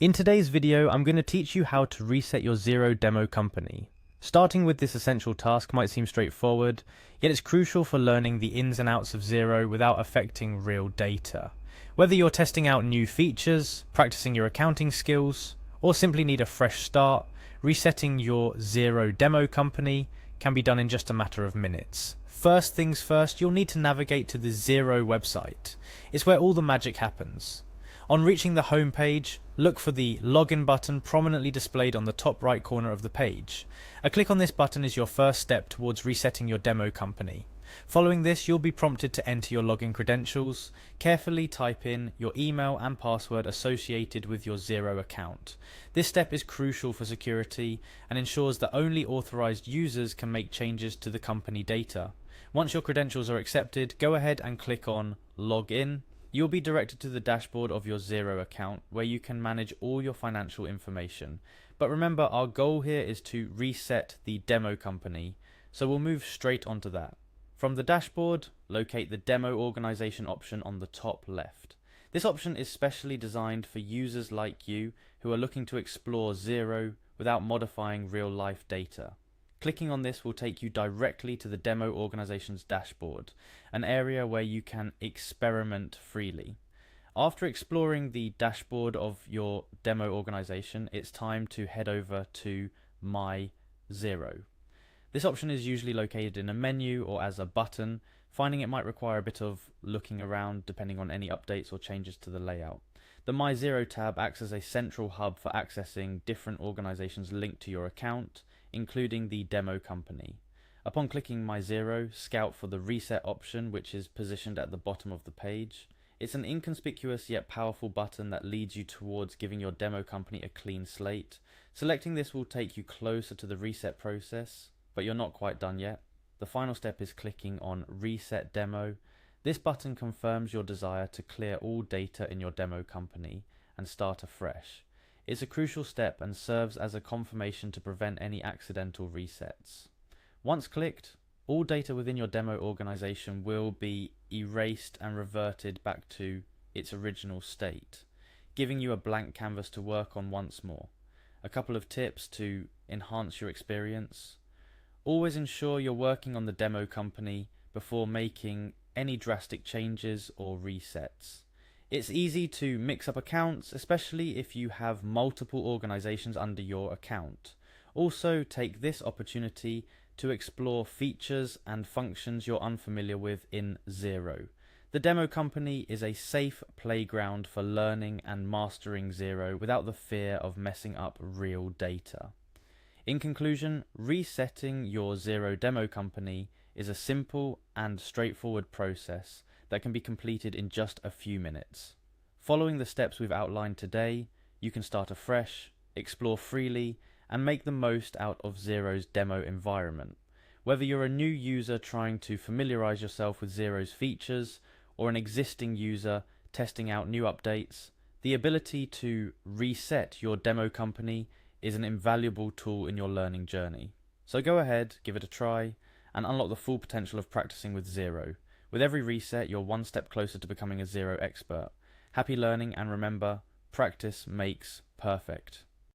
In today's video, I'm going to teach you how to reset your Xero demo company. Starting with this essential task might seem straightforward, yet it's crucial for learning the ins and outs of Xero without affecting real data. Whether you're testing out new features, practicing your accounting skills, or simply need a fresh start, resetting your Xero demo company can be done in just a matter of minutes. First things first, you'll need to navigate to the Xero website. It's where all the magic happens. On reaching the home page, look for the login button prominently displayed on the top right corner of the page. A click on this button is your first step towards resetting your demo company. Following this, you'll be prompted to enter your login credentials. Carefully type in your email and password associated with your Xero account. This step is crucial for security and ensures that only authorized users can make changes to the company data. Once your credentials are accepted, go ahead and click on Login. You'll be directed to the dashboard of your Xero account where you can manage all your financial information. But remember, our goal here is to reset the demo company, so we'll move straight onto that. From the dashboard, locate the demo organization option on the top left. This option is specially designed for users like you who are looking to explore Xero without modifying real-life data. Clicking on this will take you directly to the demo organization's dashboard, an area where you can experiment freely. After exploring the dashboard of your demo organization, it's time to head over to My Xero. This option is usually located in a menu or as a button. Finding it might require a bit of looking around depending on any updates or changes to the layout. The My Xero tab acts as a central hub for accessing different organizations linked to your account, including the demo company. Upon clicking My Xero, scout for the reset option, which is positioned at the bottom of the page. It's an inconspicuous yet powerful button that leads you towards giving your demo company a clean slate. Selecting this will take you closer to the reset process, but you're not quite done yet. The final step is clicking on Reset Demo. This button confirms your desire to clear all data in your demo company and start afresh. It's a crucial step and serves as a confirmation to prevent any accidental resets. Once clicked, all data within your demo organization will be erased and reverted back to its original state, giving you a blank canvas to work on once more. A couple of tips to enhance your experience. Always ensure you're working on the demo company before making any drastic changes or resets. It's easy to mix up accounts, especially if you have multiple organizations under your account. Also, take this opportunity to explore features and functions you're unfamiliar with in Xero. The demo company is a safe playground for learning and mastering Xero without the fear of messing up real data. In conclusion, resetting your Xero demo company is a simple and straightforward process that can be completed in just a few minutes. Following the steps we've outlined today, you can start afresh, explore freely, and make the most out of Xero's demo environment. Whether you're a new user trying to familiarize yourself with Xero's features, or an existing user testing out new updates, the ability to reset your demo company is an invaluable tool in your learning journey. So go ahead, give it a try, and unlock the full potential of practicing with Xero. With every reset, you're one step closer to becoming a Xero expert. Happy learning, and remember, practice makes perfect.